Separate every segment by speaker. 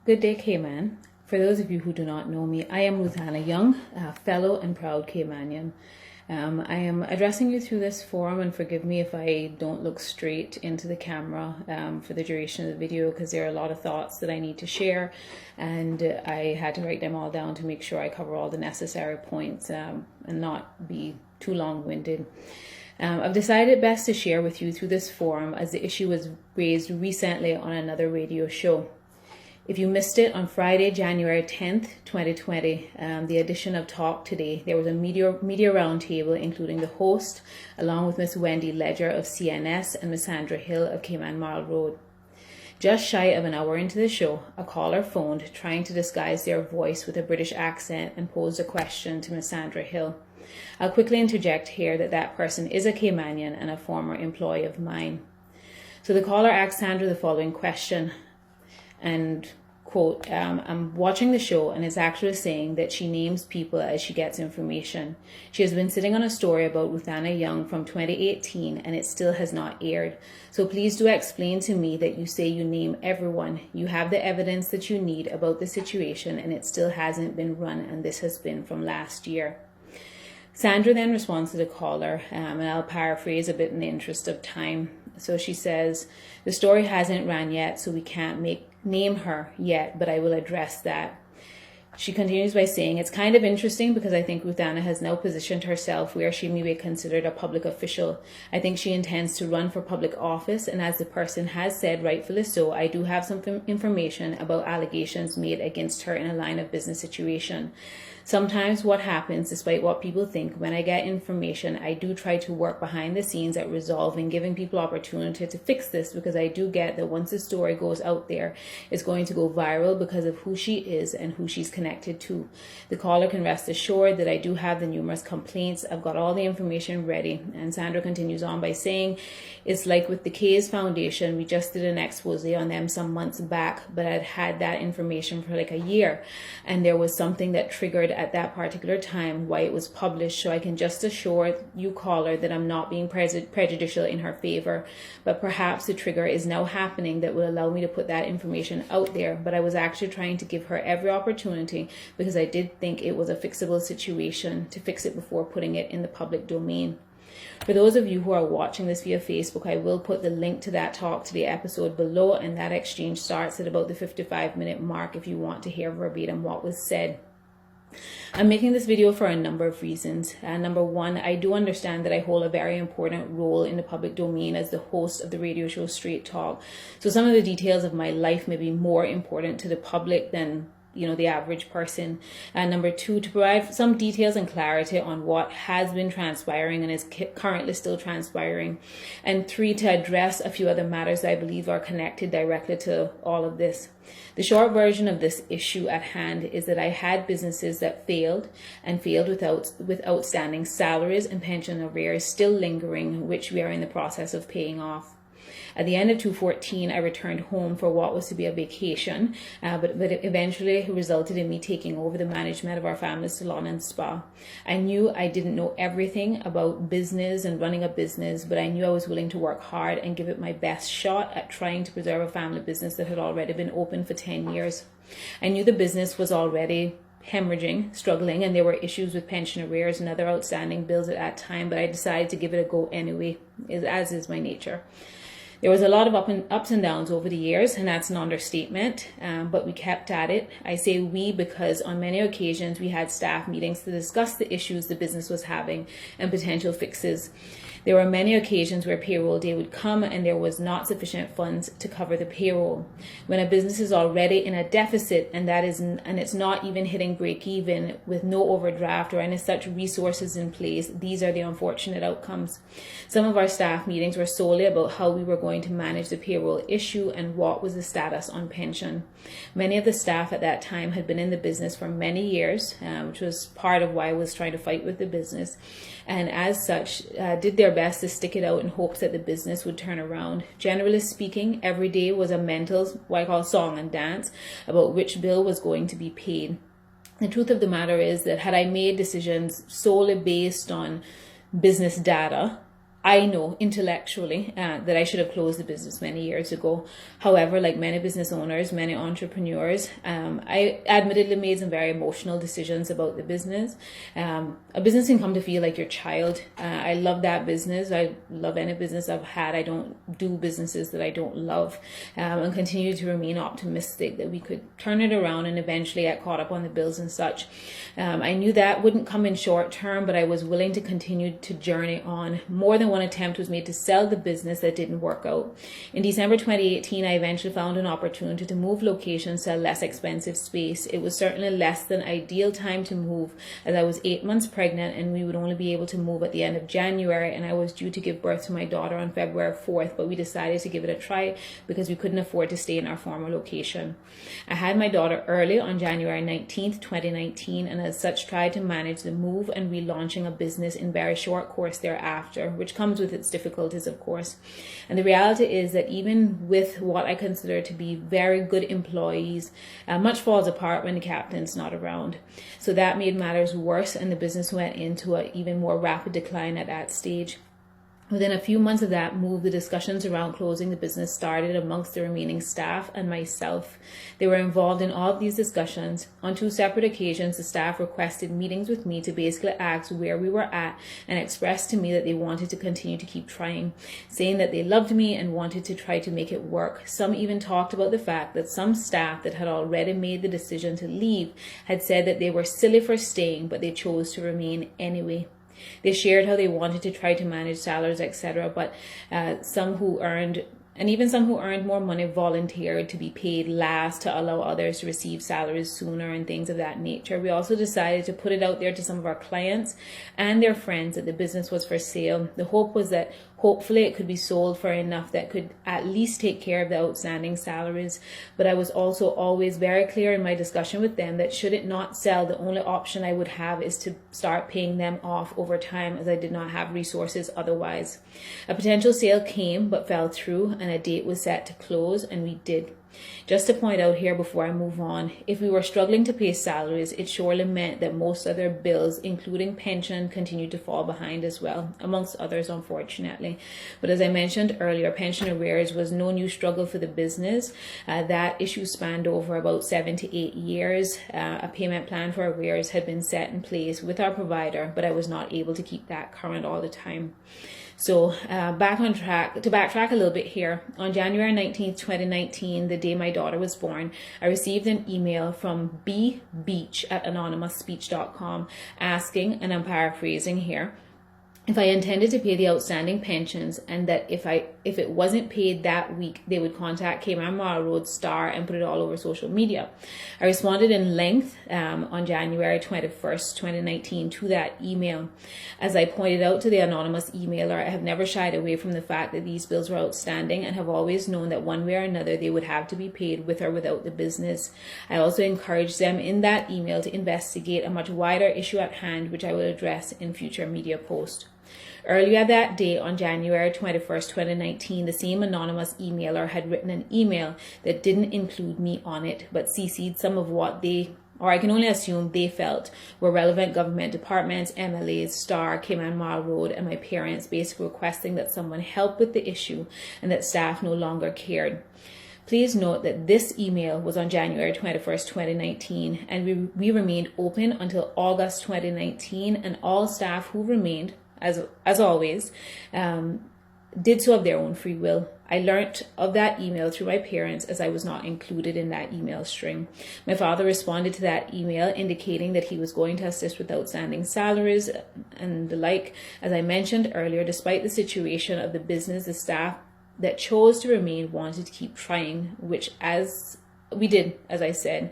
Speaker 1: Good day, Cayman. For those of you who do not know me, I am Ruthanna Young, a fellow and proud Caymanian. I am addressing you through this forum, and forgive me if I don't look straight into the camera for the duration of the video, because there are a lot of thoughts that I need to share, and I had to write them all down to make sure I cover all the necessary points and not be too long-winded. I've decided best to share with you through this forum as the issue was raised recently on another radio show. If you missed it on Friday, January 10th, 2020, the edition of Talk Today, there was a media roundtable including the host, along with Miss Wendy Ledger of CNS and Miss Sandra Hill of Cayman Mile Road. Just shy of an hour into the show, a caller phoned trying to disguise their voice with a British accent and posed a question to Miss Sandra Hill. I'll quickly interject here that person is a Caymanian and a former employee of mine. So the caller asked Sandra the following question, and quote, I'm watching the show and it's actually saying that she names people as she gets information. She has been sitting on a story about Ruthanna Young from 2018 and it still has not aired. So please do explain to me that you say you name everyone. You have the evidence that you need about the situation and it still hasn't been run, and this has been from last year. Sandra then responds to the caller, and I'll paraphrase a bit in the interest of time. So she says, the story hasn't ran yet, so we can't name her yet, but I will address that. She continues by saying, it's kind of interesting because I think Ruthanna has now positioned herself where she may be considered a public official. I think she intends to run for public office, and as the person has said, rightfully so, I do have some information about allegations made against her in a line of business situation. Sometimes what happens, despite what people think, when I get information, I do try to work behind the scenes at resolving, giving people opportunity to fix this, because I do get that once the story goes out there, it's going to go viral because of who she is and who she's connected to. The caller can rest assured that I do have the numerous complaints. I've got all the information ready. And Sandra continues on by saying, it's like with the K's Foundation, we just did an expose on them some months back, but I'd had that information for like a year, and there was something that triggered at that particular time why it was published. So I can just assure you, caller, that I'm not being prejudicial in her favor, but perhaps the trigger is now happening that will allow me to put that information out there. But I was actually trying to give her every opportunity because I did think it was a fixable situation to fix it before putting it in the public domain. For those of you who are watching this via Facebook, I will put the link to that Talk Today episode below, and that exchange starts at about the 55-minute mark if you want to hear verbatim what was said. I'm making this video for a number of reasons. Number one, I do understand that I hold a very important role in the public domain as the host of the radio show Straight Talk. So some of the details of my life may be more important to the public than the average person. And number two, to provide some details and clarity on what has been transpiring and is currently still transpiring. And three, to address a few other matters that I believe are connected directly to all of this. The short version of this issue at hand is that I had businesses that failed with outstanding salaries and pension arrears still lingering, which we are in the process of paying off. At the end of 2014, I returned home for what was to be a vacation, but it eventually resulted in me taking over the management of our family salon and spa. I knew I didn't know everything about business and running a business, but I knew I was willing to work hard and give it my best shot at trying to preserve a family business that had already been open for 10 years. I knew the business was already hemorrhaging, struggling, and there were issues with pension arrears and other outstanding bills at that time, but I decided to give it a go anyway, as is my nature. There was a lot of ups and downs over the years, and that's an understatement, but we kept at it. I say we because on many occasions we had staff meetings to discuss the issues the business was having and potential fixes. There were many occasions where payroll day would come and there was not sufficient funds to cover the payroll. When a business is already in a deficit and it's not even hitting break even with no overdraft or any such resources in place, these are the unfortunate outcomes. Some of our staff meetings were solely about how we were going to manage the payroll issue and what was the status on pension. Many of the staff at that time had been in the business for many years, which was part of why I was trying to fight with the business, and as such did their best to stick it out in hopes that the business would turn around. Generally speaking, every day was a mental, what I call song and dance, about which bill was going to be paid. The truth of the matter is that had I made decisions solely based on business data, I know intellectually that I should have closed the business many years ago. However, like many business owners, many entrepreneurs, I admittedly made some very emotional decisions about the business. A business can come to feel like your child. I love that business. I love any business I've had. I don't do businesses that I don't love, and continue to remain optimistic that we could turn it around and eventually get caught up on the bills and such. I knew that wouldn't come in short term, but I was willing to continue to journey on. More than one attempt was made to sell the business that didn't work out. In December 2018, I eventually found an opportunity to move locations to a less expensive space. It was certainly less than ideal time to move, as I was 8 months pregnant and we would only be able to move at the end of January, and I was due to give birth to my daughter on February 4th, but we decided to give it a try because we couldn't afford to stay in our former location. I had my daughter early on January 19th, 2019, and as such tried to manage the move and relaunching a business in very short course thereafter, which comes with its difficulties, of course. And the reality is that even with what I consider to be very good employees, much falls apart when the captain's not around. So that made matters worse, and the business went into an even more rapid decline at that stage. Within a few months of that move, the discussions around closing the business started amongst the remaining staff and myself. They were involved in all of these discussions. On 2 separate occasions, the staff requested meetings with me to basically ask where we were at and expressed to me that they wanted to continue to keep trying, saying that they loved me and wanted to try to make it work. Some even talked about the fact that some staff that had already made the decision to leave had said that they were silly for staying, but they chose to remain anyway. They shared how they wanted to try to manage salaries, etc., but some who earned more money volunteered to be paid last to allow others to receive salaries sooner and things of that nature. We also decided to put it out there to some of our clients and their friends that the business was for sale. The hope was that hopefully it could be sold for enough that could at least take care of the outstanding salaries. But I was also always very clear in my discussion with them that should it not sell, the only option I would have is to start paying them off over time, as I did not have resources otherwise. A potential sale came but fell through, and a date was set to close, and we did. Just to point out here before I move on, if we were struggling to pay salaries, it surely meant that most other bills, including pension, continued to fall behind as well, amongst others, unfortunately. But as I mentioned earlier, pension arrears was no new struggle for the business. That issue spanned over about 7 to 8 years. A payment plan for arrears had been set in place with our provider, but I was not able to keep that current all the time. So back on track, to backtrack a little bit here, on January 19th, 2019, the day my daughter was born, I received an email from B. Beach at anonymousspeech.com asking, and I'm paraphrasing here, if I intended to pay the outstanding pensions, and that if it wasn't paid that week, they would contact Cayman Mile Road Star and put it all over social media. I responded in length on January 21st, 2019 to that email. As I pointed out to the anonymous emailer, I have never shied away from the fact that these bills were outstanding and have always known that one way or another they would have to be paid with or without the business. I also encouraged them in that email to investigate a much wider issue at hand, which I will address in future media posts. Earlier that day, on January 21st, 2019, the same anonymous emailer had written an email that didn't include me on it, but CC'd some of what they, or I can only assume they felt, were relevant government departments, MLAs, Star, Cayman Mile Road, and my parents, basically requesting that someone help with the issue and that staff no longer cared. Please note that this email was on January 21st, 2019, and we remained open until August 2019, and all staff who remained, as always, did so of their own free will. I learnt of that email through my parents, as I was not included in that email string. My father responded to that email indicating that he was going to assist with outstanding salaries and the like. As I mentioned earlier, despite the situation of the business, the staff that chose to remain wanted to keep trying, which as we did, as I said.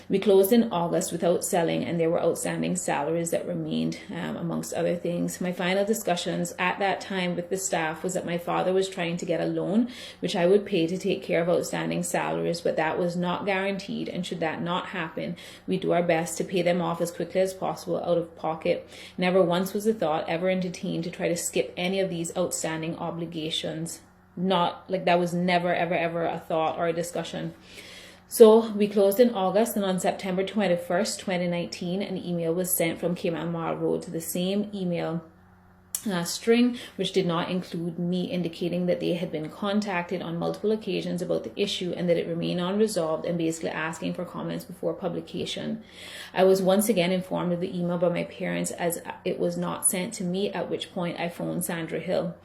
Speaker 1: We closed in August without selling, and there were outstanding salaries that remained, amongst other things. My final discussions at that time with the staff was that my father was trying to get a loan, which I would pay to take care of outstanding salaries, but that was not guaranteed, and should that not happen, we do our best to pay them off as quickly as possible out of pocket. Never once was the thought ever entertained to try to skip any of these outstanding obligations. Not like that was never, ever a thought or a discussion. So we closed in August, and on September 21st, 2019, an email was sent from Cayman Mile Road to the same email string, which did not include me, indicating that they had been contacted on multiple occasions about the issue and that it remained unresolved, and basically asking for comments before publication. I was once again informed of the email by my parents as it was not sent to me, at which point I phoned Sandra Hill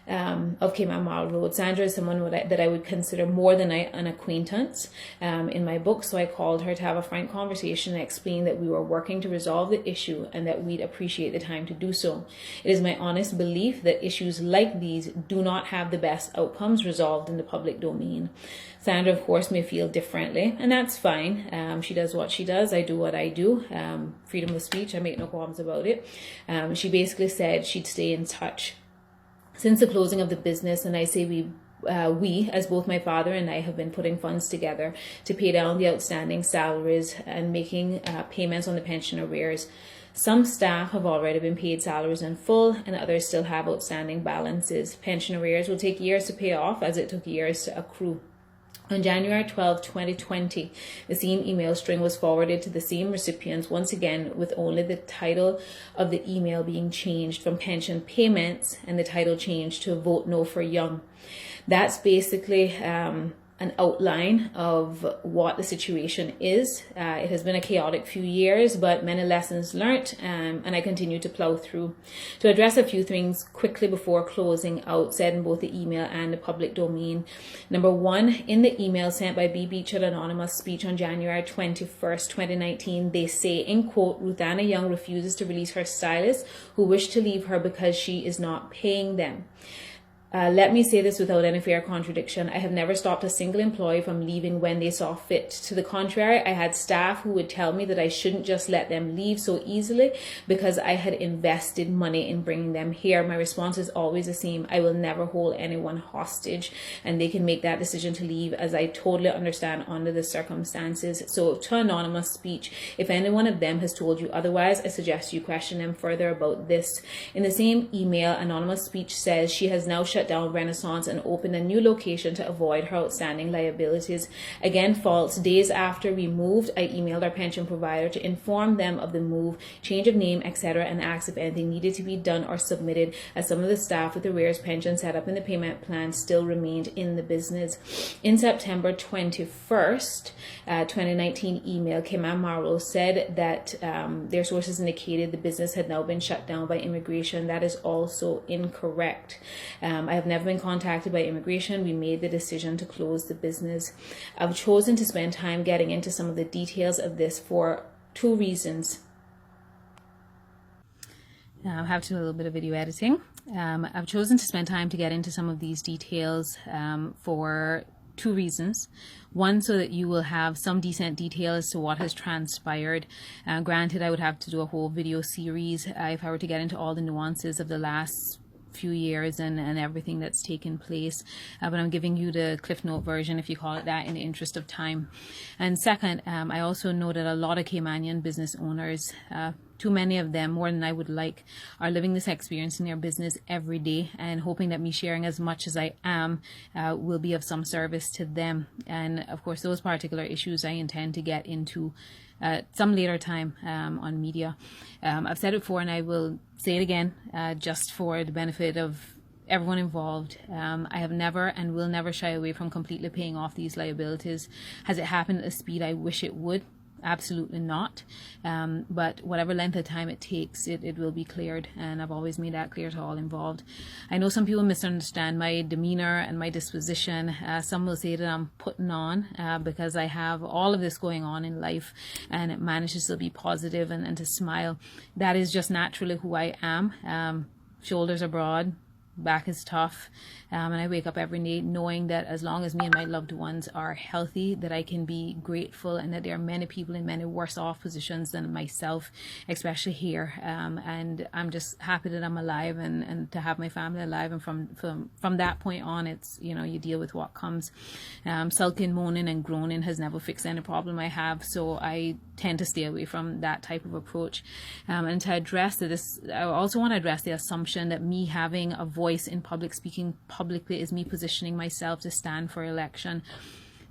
Speaker 1: of Cayman Marl Road. Sandra is someone that I would consider more than an acquaintance in my book, so I called her to have a frank conversation and explain that we were working to resolve the issue and that we'd appreciate the time to do so. It is my honest belief that issues like these do not have the best outcomes resolved in the public domain. Sandra, of course, may feel differently, and that's fine. She does what she does. I do what I do. Freedom of speech, I make no qualms about it. She basically said she'd stay in touch since the closing of the business, and I say we, as both my father and I, have been putting funds together to pay down the outstanding salaries and making payments on the pension arrears. Some staff have already been paid salaries in full, and others still have outstanding balances. Pension arrears will take years to pay off, as it took years to accrue. On January 12, 2020, the same email string was forwarded to the same recipients, once again with only the title of the email being changed from pension payments and the title changed to Vote No for Young. That's basically an outline of what the situation is. It has been a chaotic few years, but many lessons learnt, and I continue to plow through. To address a few things quickly before closing out, said in both the email and the public domain. Number one, in the email sent by B. Beach at Anonymous Speech on January 21st, 2019, they say, in quote, Ruthanna Young refuses to release her stylists who wish to leave her because she is not paying them. Let me say this without any fair contradiction. I have never stopped a single employee from leaving when they saw fit. To the contrary, I had staff who would tell me that I shouldn't just let them leave so easily because I had invested money in bringing them here. My response is always the same. I will never hold anyone hostage, and they can make that decision to leave, as I totally understand under the circumstances. So to Anonymous Speech, if any one of them has told you otherwise, I suggest you question them further about this. In the same email, Anonymous Speech says she has now shut down Renaissance and opened a new location to avoid her outstanding liabilities. Again, false. Days after we moved, I emailed our pension provider to inform them of the move, change of name, etc., and asked if anything needed to be done or submitted, as some of the staff with the arrears pension set up in the payment plan still remained in the business. In September 21st, 2019 email, Cayman Marlowe said that their sources indicated the business had now been shut down by immigration. That is also incorrect. I have never been contacted by immigration. We made the decision to close the business. I've chosen to spend time getting into some of the details of this for two reasons. I have to do a little bit of video editing. I've chosen to spend time to get into some of these details for two reasons. One, so that you will have some decent detail as to what has transpired. Granted, I would have to do a whole video series if I were to get into all the nuances of the last few years and everything that's taken place, but I'm giving you the Cliff Note version, if you call it that, in the interest of time. And second, I also know that a lot of Caymanian business owners, too many of them, more than I would like, are living this experience in their business every day, and hoping that me sharing as much as I am will be of some service to them. And of course, those particular issues I intend to get into some later time on media. I've said it before and I will say it again, just for the benefit of everyone involved. I have never and will never shy away from completely paying off these liabilities. Has it happened at the speed I wish it would? Absolutely not. But whatever length of time it takes, it will be cleared, and I've always made that clear to all involved. I know some people misunderstand my demeanor and my disposition. Some will say that I'm putting on because I have all of this going on in life and it manages to be positive and to smile. That is just naturally who I am. Shoulders are broad, back is tough, and I wake up every day knowing that as long as me and my loved ones are healthy, that I can be grateful, and that there are many people in many worse off positions than myself, especially here, and I'm just happy that I'm alive and to have my family alive. And from that point on, it's, you know, you deal with what comes. Sulking, moaning and groaning has never fixed any problem I have, so I tend to stay away from that type of approach. And to address this, I also want to address the assumption that me having a voice in public speaking publicly is me positioning myself to stand for election.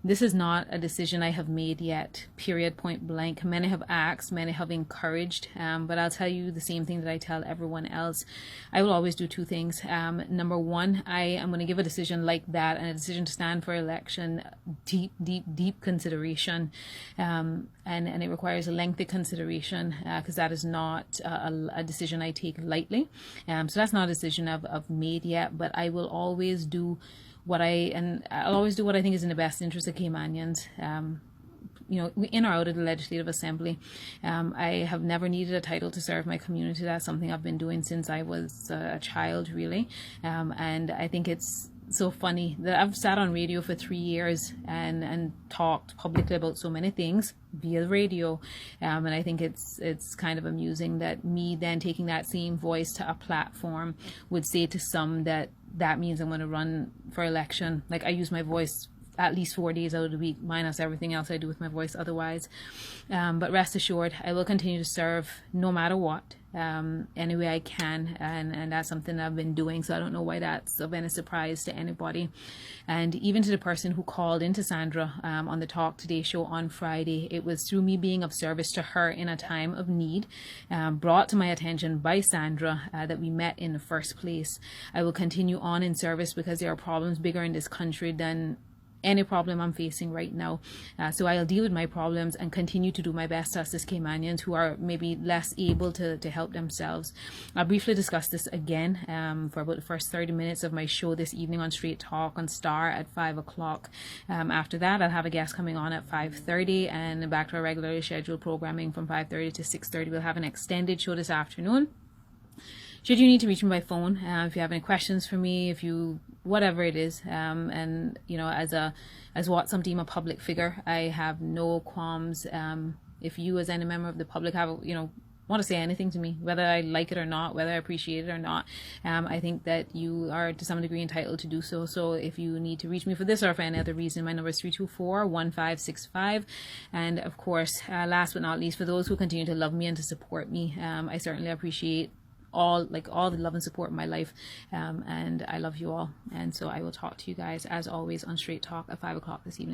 Speaker 1: This is not a decision I have made yet, period, point blank. Many have asked, many have encouraged, but I'll tell you the same thing that I tell everyone else. I will always do two things. Number one, I am going to give a decision like that, and a decision to stand for election, deep consideration, and it requires a lengthy consideration, because that is not a decision I take lightly. So that's not a decision I've made yet, but I will always do I'll always do what I think is in the best interest of Caymanians. In or out of the Legislative Assembly. I have never needed a title to serve my community. That's something I've been doing since I was a child, really. And I think it's so funny that I've sat on radio for 3 years and talked publicly about so many things via the radio, and I think it's kind of amusing that me then taking that same voice to a platform would say to some that means I'm going to run for election. Like, I use my voice at least 4 days out of the week, minus everything else I do with my voice otherwise. But rest assured, I will continue to serve no matter what, any way I can, and that's something I've been doing, so I don't know why that's of any surprise to anybody. And even to the person who called into Sandra on the Talk Today show on Friday, it was through me being of service to her in a time of need, brought to my attention by Sandra, that we met in the first place. I will continue on in service because there are problems bigger in this country than any problem I'm facing right now. So I'll deal with my problems and continue to do my best to assist Caymanians who are maybe less able to help themselves. I'll briefly discuss this again for about the first 30 minutes of my show this evening on Straight Talk on Star at 5 o'clock. After that, I'll have a guest coming on at 5:30, and back to our regularly scheduled programming from 5:30 to 6:30. We'll have an extended show this afternoon. Should you need to reach me by phone, if you have any questions for me, whatever it is, and as what some deem a public figure, I have no qualms. If you, as any member of the public, want to say anything to me, whether I like it or not, whether I appreciate it or not, I think that you are to some degree entitled to do so. So if you need to reach me for this or for any other reason, my number is 324-1565. And of course, last but not least, for those who continue to love me and to support me, I certainly appreciate all the love and support in my life, and I love you all. And so I will talk to you guys as always on Straight Talk at 5 o'clock this evening.